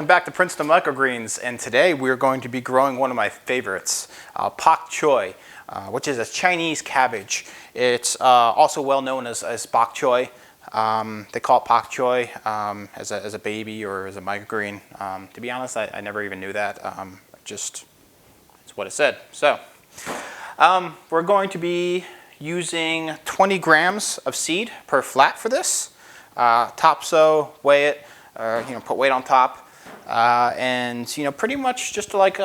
Welcome back to Princeton Microgreens, and today we're going to be growing one of my favorites, Pak Choi, which is a Chinese cabbage. It's also well known as Bok Choy. They call it Pak Choi as a baby or as a microgreen. To be honest, I never even knew that. It's what it said. So we're going to be using 20 grams of seed per flat for this. Top sow, weigh it, put weight on top, and pretty much just like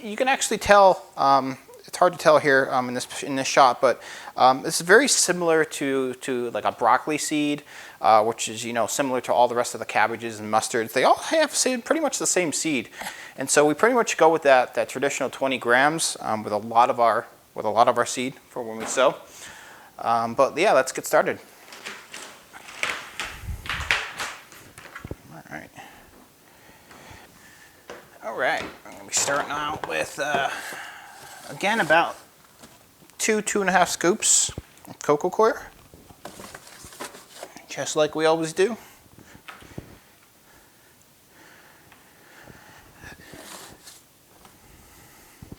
you can actually tell. It's hard to tell here in this shot, but it's very similar to like a broccoli seed, which is similar to all the rest of the cabbages and mustards. They all have pretty much the same seed, and so we pretty much go with that traditional 20 grams with a lot of our seed for when we sow. But yeah, let's get started. All right, I'm going to be starting out with, again, about 2.5 scoops of cocoa coir, just like we always do.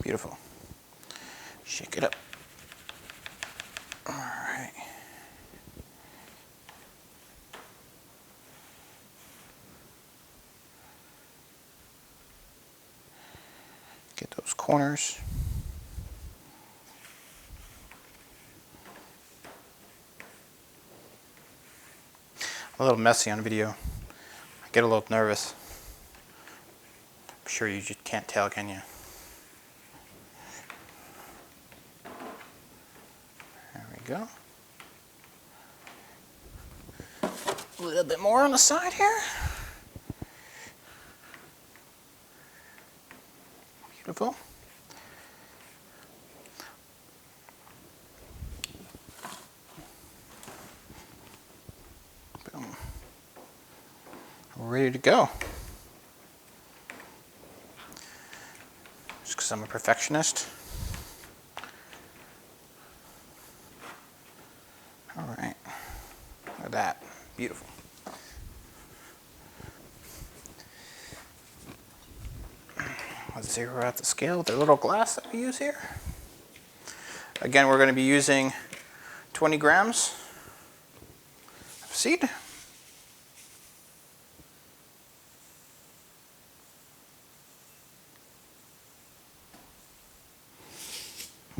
Beautiful. Shake it up. All right. Get those corners. A little messy on video. I get a little nervous. I'm sure you just can't tell, can you? There we go. A little bit more on the side here. Beautiful. Boom. We're ready to go. Just because I'm a perfectionist. All right. Look at that. Beautiful. Let's zero out the scale with the little glass that we use here. Again, we're going to be using 20 grams of seed.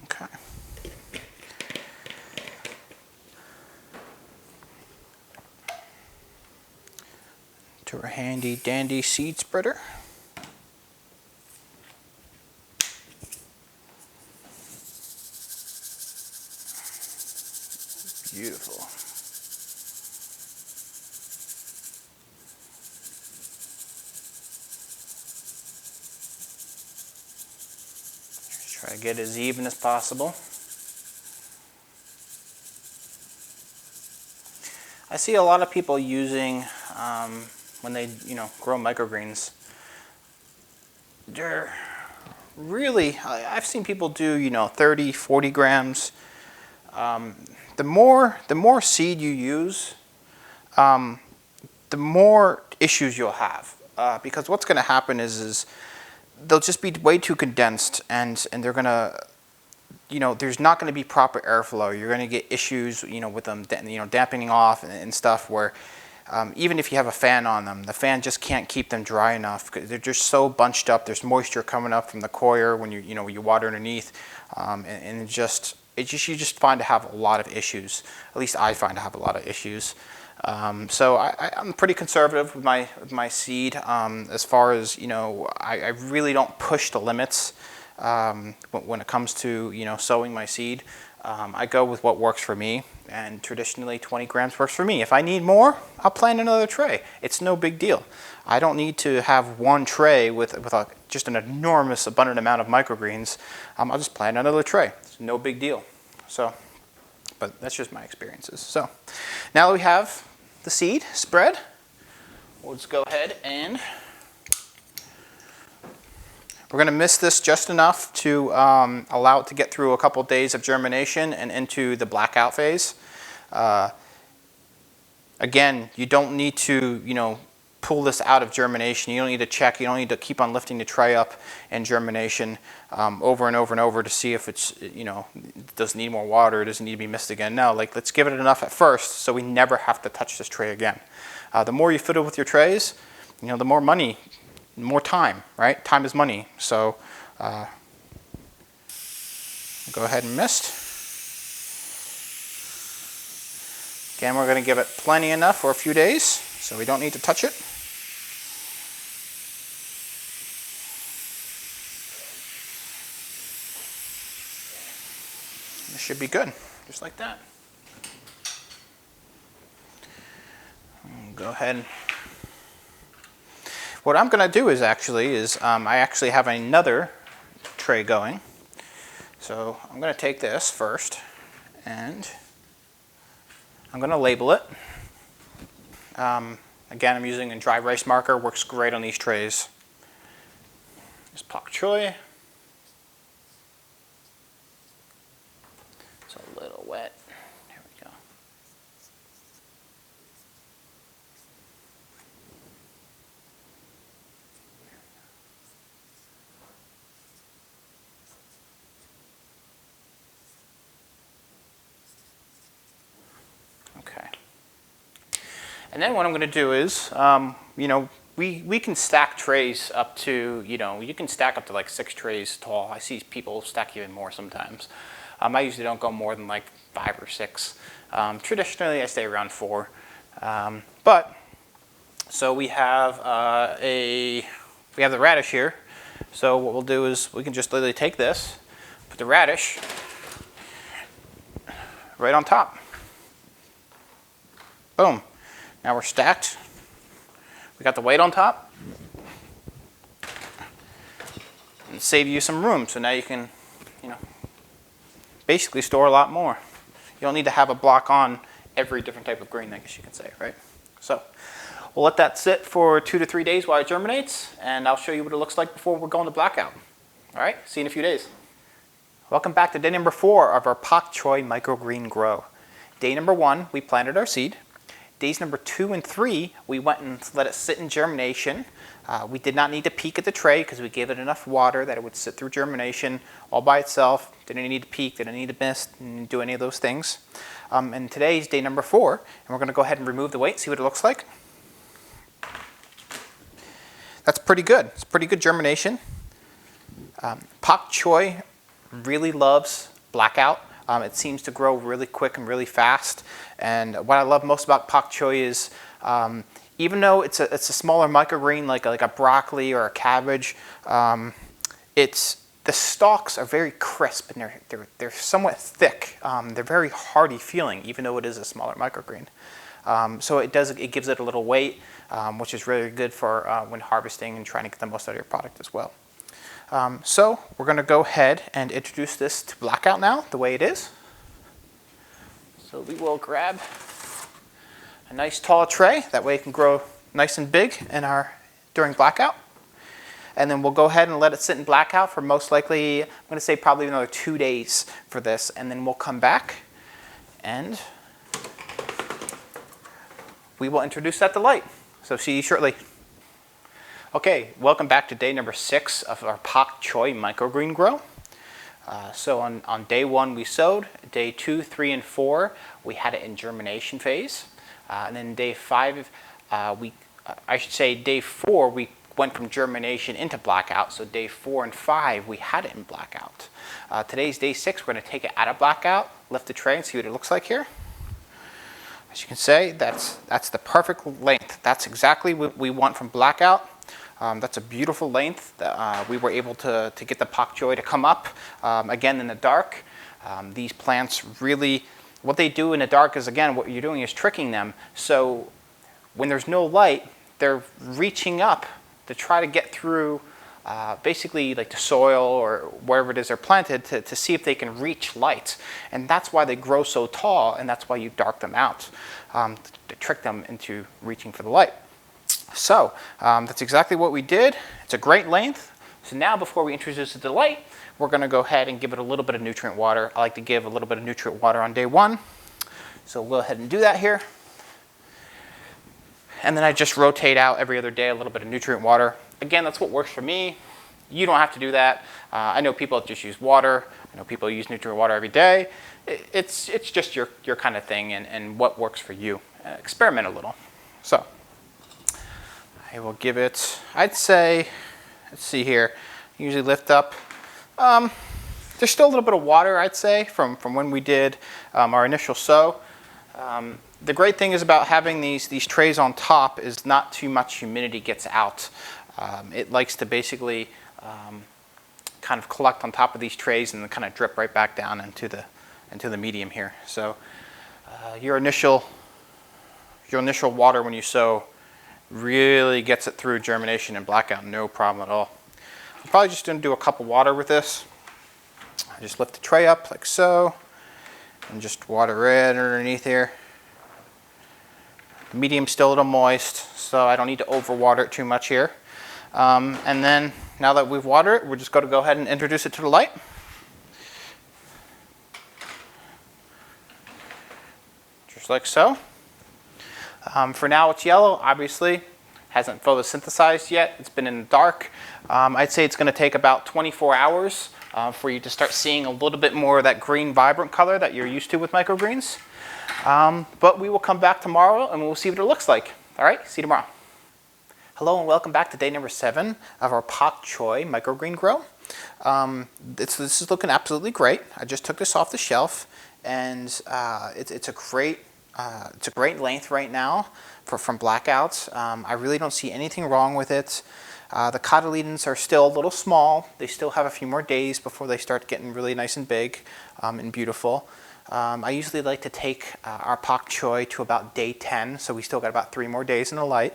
Okay. To our handy dandy seed spreader. Beautiful. Just try to get as even as possible. I see a lot of people using when they grow microgreens. They're really, I've seen people do 30, 40 grams. The more seed you use, the more issues you'll have. Because what's going to happen is they'll just be way too condensed, and they're going to, there's not going to be proper airflow. You're going to get issues, with them, dampening off and stuff. Where even if you have a fan on them, the fan just can't keep them dry enough. They're just so bunched up. There's moisture coming up from the coir when you water underneath, and you just find to have a lot of issues. At least I find to have a lot of issues. So I'm pretty conservative with my seed. As far as I really don't push the limits when it comes to sowing my seed. I go with what works for me, and traditionally 20 grams works for me. If I need more, I'll plant another tray. It's no big deal. I don't need to have one tray with just an enormous abundant amount of microgreens. I'll just plant another tray. It's no big deal. So, but that's just my experiences. So now that we have the seed spread, we'll just go ahead and we're going to mist this just enough to allow it to get through a couple days of germination and into the blackout phase. Again, you don't need to, pull this out of germination. You don't need to check. You don't need to keep on lifting the tray up in germination over and over and over to see if it's, you know, does need more water, does it need to be missed again. No, like let's give it enough at first so we never have to touch this tray again. The more you fiddle with your trays, you know, the more money, more time, right? Time is money. So go ahead and mist. Again, we're going to give it plenty enough for a few days, so we don't need to touch it. This should be good, just like that. Go ahead. What I'm going to do is I actually have another tray going. So I'm going to take this first, and I'm going to label it. Again, I'm using a dry erase marker. Works great on these trays. There's Pak Choi. It's a little wet. There we go. Okay. And then what I'm going to do is, you know, we can stack trays up to, you know, you can stack up to like 6 trays tall. I see people stack even more sometimes. I usually don't go more than like 5 or 6. Traditionally, I stay around 4. But so we have the radish here. So what we'll do is we can just literally take this, put the radish right on top. Boom. Now we're stacked. We got the weight on top. And save you some room. So now you can, you know, basically store a lot more. You don't need to have a block on every different type of green, I guess you can say, right? So we'll let that sit for 2 to 3 days while it germinates, and I'll show you what it looks like before we're going to blackout. All right, see you in a few days. Welcome back to day number 4 of our Pak Choi microgreen grow. Day number 1, we planted our seed. Days number 2 and 3, we went and let it sit in germination. We did not need to peek at the tray because we gave it enough water that it would sit through germination all by itself. Didn't need to peek, didn't need to mist, didn't do any of those things. And today's day number 4, and we're going to go ahead and remove the weight, see what it looks like. That's pretty good. It's pretty good germination. Pak Choi really loves Blackout. It seems to grow really quick and really fast. And what I love most about Pak Choi is, even though it's a smaller microgreen like a broccoli or a cabbage, the stalks are very crisp and they're somewhat thick. They're very hearty feeling, even though it is a smaller microgreen. So it gives it a little weight, which is really good for when harvesting and trying to get the most out of your product as well. So we're going to go ahead and introduce this to Blackout now, the way it is. So we will grab a nice tall tray, that way it can grow nice and big during Blackout. And then we'll go ahead and let it sit in Blackout for most likely, I'm going to say probably another 2 days for this, and then we'll come back and we will introduce that to light. So see you shortly. Okay, welcome back to day number 6 of our Pak Choi microgreen grow. So on day 1 we sowed, day 2, 3, and 4 we had it in germination phase, and then day 5, day 4 we went from germination into Blackout. So day 4 and 5 we had it in Blackout. Today's day 6. We're going to take it out of Blackout, lift the tray, and see what it looks like here. As you can see, that's the perfect length. That's exactly what we want from Blackout. That's a beautiful length. We were able to get the Pak Choi to come up, again in the dark. These plants really, what they do in the dark is, again, what you're doing is tricking them. So when there's no light, they're reaching up to try to get through basically like the soil or wherever it is they're planted to see if they can reach light. And that's why they grow so tall, and that's why you dark them out, to trick them into reaching for the light. So that's exactly what we did. It's a great length. So now before we introduce it to light, we're going to go ahead and give it a little bit of nutrient water. I like to give a little bit of nutrient water on day 1. So we'll go ahead and do that here. And then I just rotate out every other day a little bit of nutrient water. Again, that's what works for me. You don't have to do that. I know people just use water. I know people use nutrient water every day. It's just your kind of thing and what works for you. Experiment a little. So I will give it, I'd say, let's see here, usually lift up. There's still a little bit of water, I'd say, from when we did our initial sow. The great thing is about having these trays on top is not too much humidity gets out. It likes to basically kind of collect on top of these trays and then kind of drip right back down into the medium here. So your initial water when you sow really gets it through germination and blackout, no problem at all. I'm probably just going to do a cup of water with this. I just lift the tray up like so and just water right underneath here. The medium's still a little moist, so I don't need to overwater it too much here. And then now that we've watered it, we're just going to go ahead and introduce it to the light. Just like so. For now it's yellow, obviously. Hasn't photosynthesized yet. It's been in the dark. I'd say it's going to take about 24 hours for you to start seeing a little bit more of that green vibrant color that you're used to with microgreens. But we will come baback tomorrow and we'll see what it looks like. All right, see you tomorrow. Hello and welcome back to day number 7 of our Pak Choi microgreen grow. This is looking absolutely great. I just took this off the shelf and it's a great length right now from Blackout. I really don't see anything wrong with it. The cotyledons are still a little small. They still have a few more days before they start getting really nice and big and beautiful. I usually like to take our Pak Choi to about day 10, so we still got about 3 more days in the light.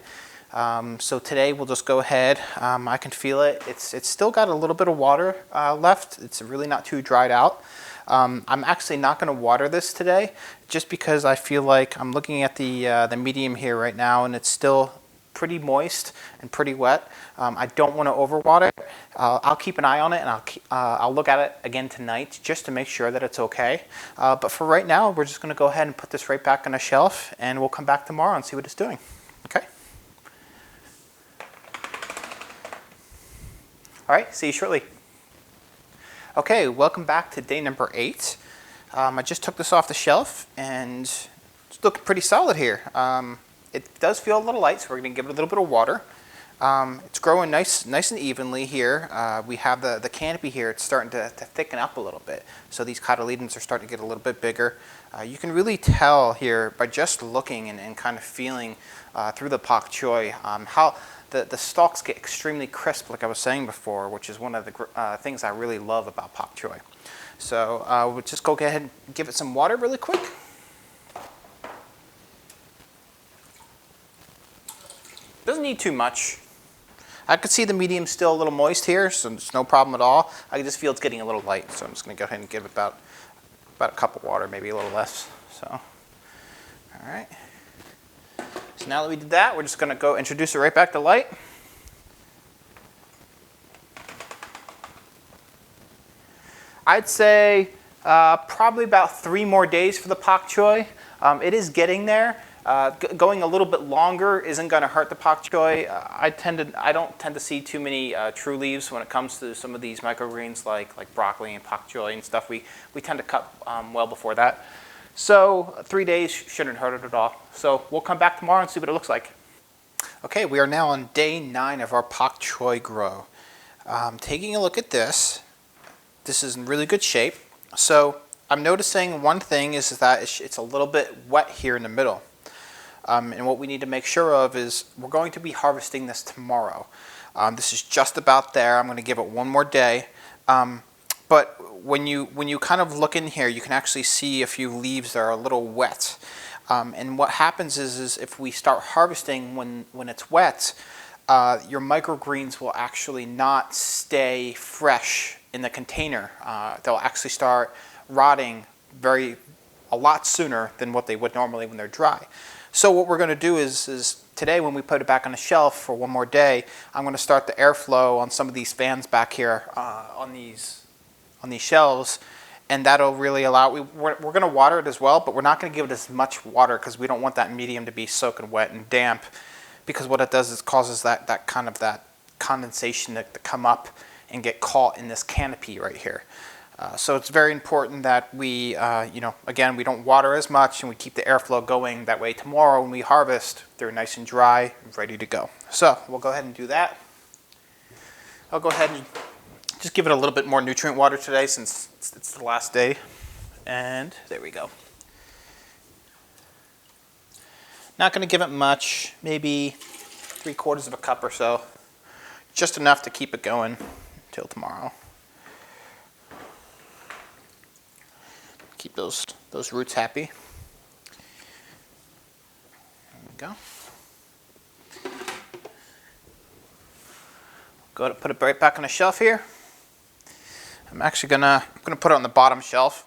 So today we'll just go ahead. I can feel it. It's still got a little bit of water left. It's really not too dried out. I'm actually not going to water this today just because I feel like I'm looking at the medium here right now and it's still pretty moist and pretty wet. I don't want to overwater it. I'll keep an eye on it and I'll look at it again tonight just to make sure that it's okay. But for right now, we're just going to go ahead and put this right back on the shelf and we'll come back tomorrow and see what it's doing. Okay? All right, see you shortly. Okay, welcome back to day number 8. I just took this off the shelf and it's looking pretty solid here. It does feel a little light, so we're going to give it a little bit of water. It's growing nice and evenly here. We have the canopy here. It's starting to thicken up a little bit. So these cotyledons are starting to get a little bit bigger. You can really tell here by just looking and kind of feeling through the Pak Choi how the stalks get extremely crisp, like I was saying before, which is one of the things I really love about Pak Choi. So we'll just go ahead and give it some water really quick. Doesn't need too much. I could see the medium still a little moist here, so it's no problem at all. I just feel it's getting a little light, so I'm just going to go ahead and give it about a cup of water, maybe a little less. So, all right. So now that we did that, we're just going to go introduce it right back to light. I'd say probably about 3 more days for the Pak Choi. It is getting there. Going a little bit longer isn't going to hurt the Pak Choi. I don't tend to see too many true leaves when it comes to some of these microgreens like broccoli and Pak Choi and stuff. We tend to cut well before that. So 3 days shouldn't hurt it at all. So we'll come back tomorrow and see what it looks like. Okay, we are now on day 9 of our Pak Choi grow. Taking a look at this, this is in really good shape. So I'm noticing one thing is that it's a little bit wet here in the middle. And what we need to make sure of is we're going to be harvesting this tomorrow. This is just about there. I'm going to give it 1 more day. But when you kind of look in here, you can actually see a few leaves that are a little wet. And what happens is if we start harvesting when it's wet, your microgreens will actually not stay fresh in the container. They'll actually start rotting a lot sooner than what they would normally when they're dry. So what we're going to do is today when we put it back on the shelf for 1 more day, I'm going to start the airflow on some of these fans back here on these shelves, and that'll really allow, we're going to water it as well, but we're not going to give it as much water because we don't want that medium to be soaking wet and damp, because what it does is causes that kind of that condensation to come up and get caught in this canopy right here. So it's very important that we, again, we don't water as much and we keep the airflow going. That way tomorrow when we harvest, they're nice and dry and ready to go. So we'll go ahead and do that. I'll go ahead and just give it a little bit more nutrient water today since it's the last day. And there we go. Not going to give it much, maybe 3/4 of a cup or so. Just enough to keep it going until tomorrow. Keep those roots happy. There we go. Go to put it right back on the shelf here. I'm actually gonna put it on the bottom shelf.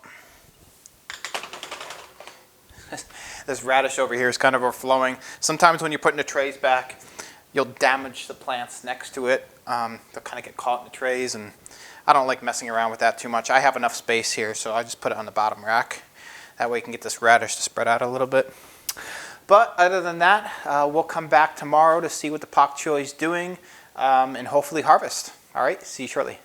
This radish over here is kind of overflowing. Sometimes when you're putting the trays back, you'll damage the plants next to it. They'll kind of get caught in the trays, and I don't like messing around with that too much. I have enough space here, so I just put it on the bottom rack. That way you can get this radish to spread out a little bit. But other than that, we'll come back tomorrow to see what the Pak Choi is doing, and hopefully harvest. All right, see you shortly.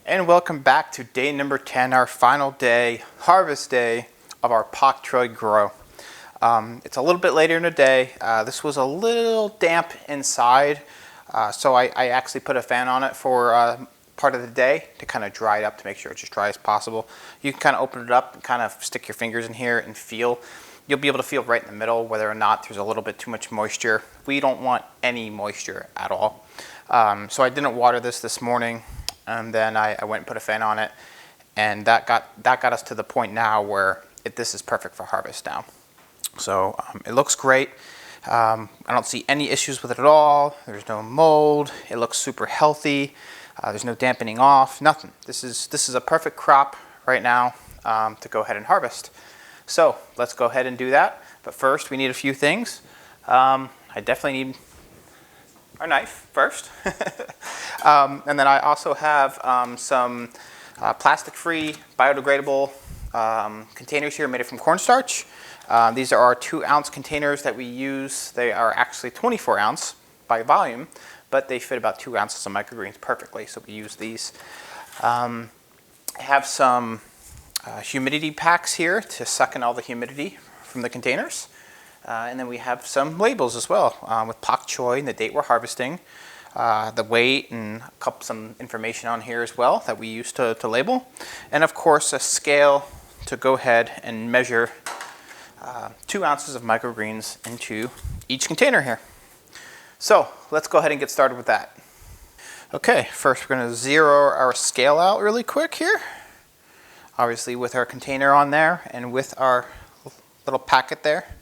And welcome back to day number 10, our final day, harvest day of our Pak Choi grow. It's a little bit later in the day. This was a little damp inside, so I actually put a fan on it for part of the day to kind of dry it up, to make sure it's as dry as possible. You can kind of open it up and kind of stick your fingers in here and feel. You'll be able to feel right in the middle whether or not there's a little bit too much moisture. We don't want any moisture at all. So I didn't water this morning, and then I went and put a fan on it, and that got us to the point now where this is perfect for harvest now. So it looks great. I don't see any issues with it at all. There's no mold. It looks super healthy. There's no dampening off, nothing. This is a perfect crop right now to go ahead and harvest. So let's go ahead and do that. But first we need a few things. I definitely need our knife first. And then I also have some plastic-free, biodegradable containers here made from cornstarch. These are our 2-ounce containers that we use. They are actually 24 ounce by volume, but they fit about 2 ounces of microgreens perfectly, so we use these. I have some humidity packs here to suck in all the humidity from the containers. And then we have some labels as well with Pak Choi and the date we're harvesting, the weight, and some information on here as well that we use to label. And of course a scale to go ahead and measure 2 ounces of microgreens into each container here. So let's go ahead and get started with that. Okay, first we're going to zero our scale out really quick here. Obviously with our container on there and with our little packet there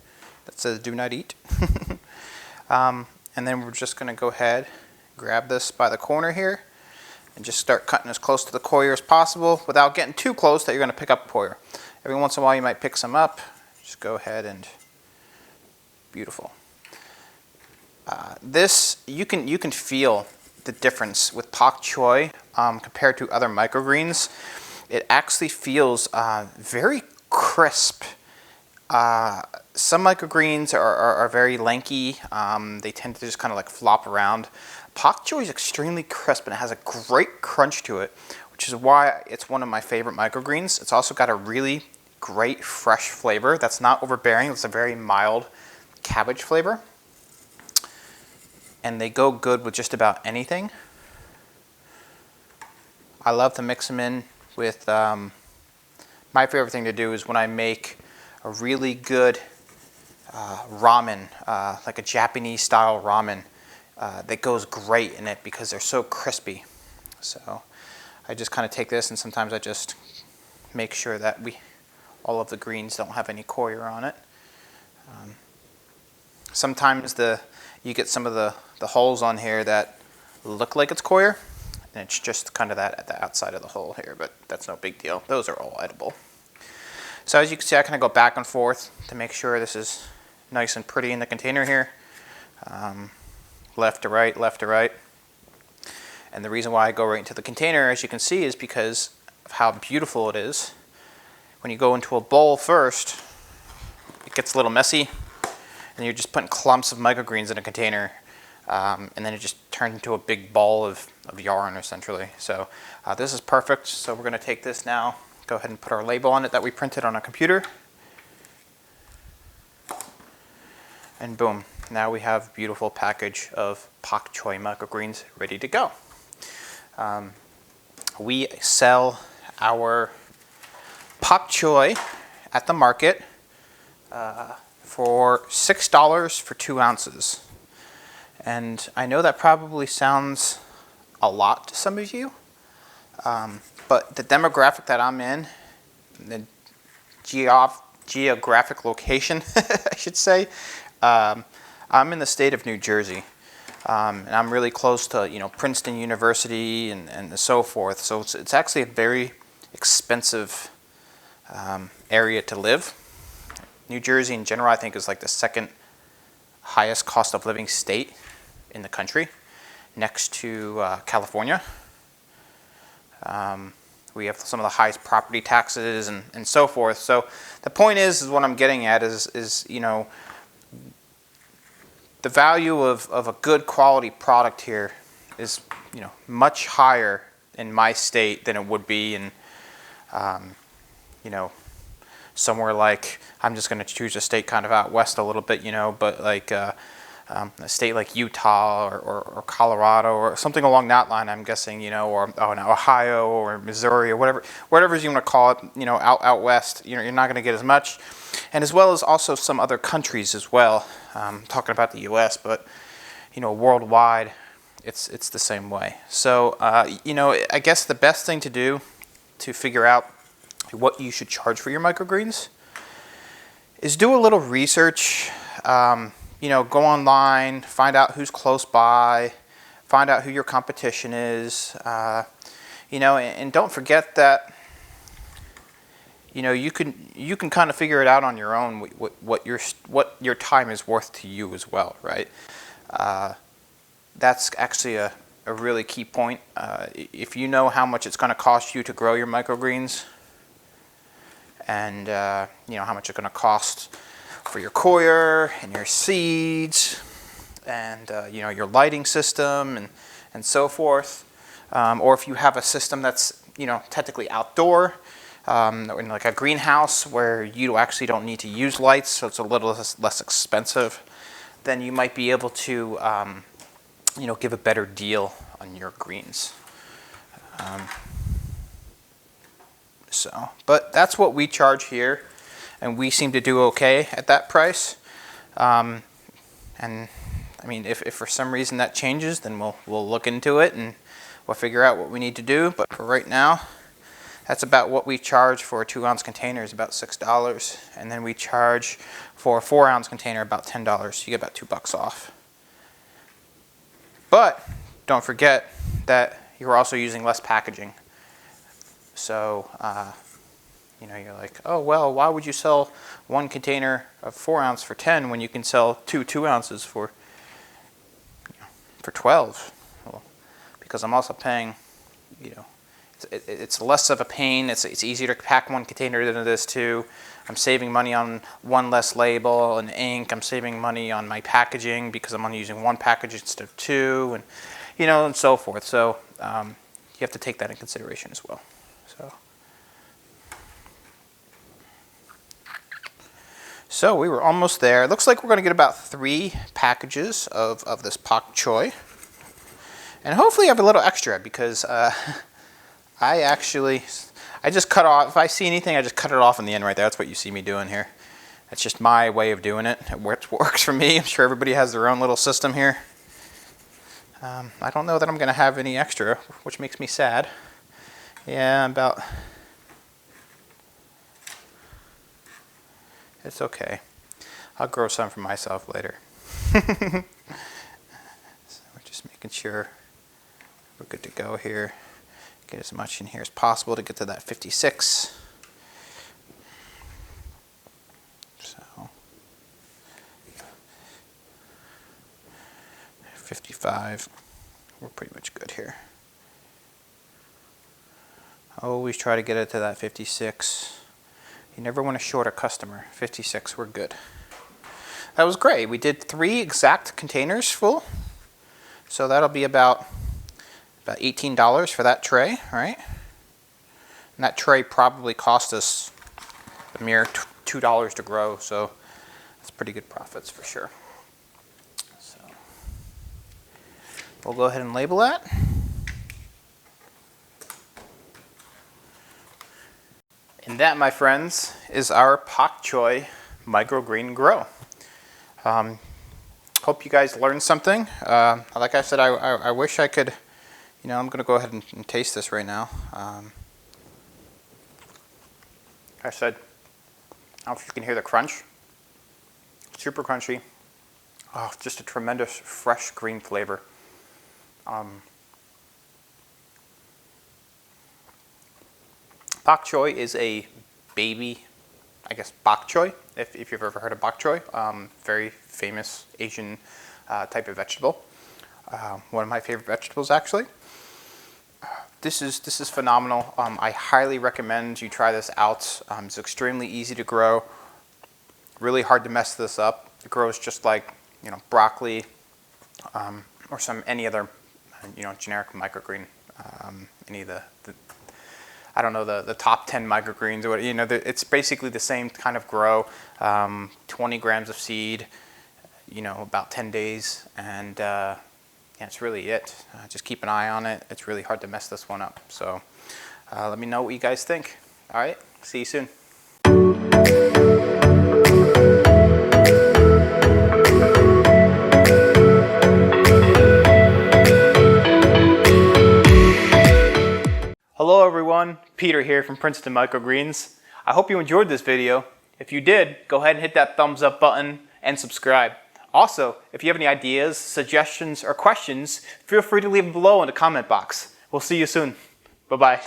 that says do not eat. And then we're just going to go ahead, grab this by the corner here, and just start cutting as close to the coir as possible without getting too close that you're going to pick up a coir. Every once in a while you might pick some up. Just go ahead and beautiful. This you can feel the difference with Pak Choi compared to other microgreens. It actually feels very crisp. Some microgreens are very lanky. They tend to just kind of like flop around. Pak Choi is extremely crisp and it has a great crunch to it, which is why it's one of my favorite microgreens. It's also got a really great fresh flavor that's not overbearing. It's a very mild cabbage flavor. And they go good with just about anything. I love to mix them in with, my favorite thing to do is when I make a really good ramen, like a Japanese style ramen, that goes great in it because they're so crispy. So I just kind of take this, and sometimes I just make sure that all of the greens don't have any coir on it. Sometimes you get some of the holes on here that look like it's coir, and it's just kind of that at the outside of the hole here, but that's no big deal. Those are all edible. So as you can see, I kind of go back and forth to make sure this is nice and pretty in the container here. Left to right, left to right. And the reason why I go right into the container, as you can see, is because of how beautiful it is. When you go into a bowl first, it gets a little messy, and you're just putting clumps of microgreens in a container, and then it just turns into a big ball of yarn, essentially. So this is perfect. So we're going to take this now, go ahead and put our label on it that we printed on a computer. And boom, now we have a beautiful package of Pak Choi microgreens ready to go. We sell our Pak Choi at the market for $6 for 2 ounces. And I know that probably sounds a lot to some of you, but the demographic that I'm in, the geographic location, I should say, I'm in the state of New Jersey, and I'm really close to Princeton University and so forth. So it's actually a very expensive area to live. New Jersey in general, I think, is like the second highest cost of living state in the country, next to California. We have some of the highest property taxes and so forth. So the point is what I'm getting at is the value of a good quality product here is much higher in my state than it would be in somewhere like, I'm just going to choose a state kind of out west a little bit, but like a state like Utah or Colorado or something along that line, I'm guessing, or Ohio or Missouri or whatever you want to call it, out west, you're not going to get as much. And as well as also some other countries as well. Talking about the U.S., but worldwide, it's the same way. So I guess the best thing to do to figure out what you should charge for your microgreens is do a little research. Go online, find out who's close by, find out who your competition is. And don't forget that you can kind of figure it out on your own what your time is worth to you as well, right? That's actually a really key point. If you know how much it's going to cost you to grow your microgreens, and how much it's going to cost for your coir and your seeds, and your lighting system and so forth, or if you have a system that's technically outdoor, in like a greenhouse where you actually don't need to use lights, so it's a little less expensive, then you might be able to give a better deal on your greens. But that's what we charge here, and we seem to do okay at that price. And I mean, if for some reason that changes, then we'll look into it and we'll figure out what we need to do. But for right now, that's about what we charge for a 2-ounce container, is about $6, and then we charge for a 4-ounce container about $10. You get about $2 off. But don't forget that you're also using less packaging. So you're like, oh well, why would you sell one container of 4-ounce for $10 when you can sell 2 ounces for 12? Well, because I'm also paying, it's less of a pain. It's easier to pack one container than it is 2. I'm saving money on one less label and ink. I'm saving money on my packaging because I'm only using one package instead of 2, and and so forth. So you have to take that in consideration as well. So we were almost there. It looks like we're going to get about 3 packages of this Pak Choi, and hopefully I have a little extra because I just cut off, if I see anything, I just cut it off in the end right there. That's what you see me doing here. That's just my way of doing it. It works for me. I'm sure everybody has their own little system here. I don't know that I'm going to have any extra, which makes me sad. Yeah, about... It's okay. I'll grow some for myself later. So we're just making sure we're good to go here. Get as much in here as possible to get to that 56. So 55. We're pretty much good here. Always try to get it to that 56. You never want to short a customer. 56, we're good. That was great. We did 3 exact containers full. So that'll be about $18 for that tray, right? And that tray probably cost us a mere $2 to grow, so that's pretty good profits for sure. So we'll go ahead and label that. And that, my friends, is our Pak Choi microgreen grow. Hope you guys learned something. Like I said, I wish I could, I'm going to go ahead and taste this right now. I said, I don't know if you can hear the crunch. Super crunchy. Oh, just a tremendous fresh green flavor. Bok Choy is a baby, I guess, Bok Choy, if you've ever heard of Bok Choy. Very famous Asian type of vegetable. One of my favorite vegetables, actually. This is phenomenal. I highly recommend you try this out. It's extremely easy to grow. Really hard to mess this up. It grows just like broccoli or any other generic microgreen. Any of the I don't know, the top 10 microgreens or what, it's basically the same kind of grow. 20 grams of seed, about 10 days, and yeah, that's really it. Just keep an eye on it. It's really hard to mess this one up. So let me know what you guys think. All right, see you soon. Hello everyone, Peter here from Princeton Microgreens. I hope you enjoyed this video. If you did, go ahead and hit that thumbs up button and subscribe. Also, if you have any ideas, suggestions, or questions, feel free to leave them below in the comment box. We'll see you soon. Bye-bye.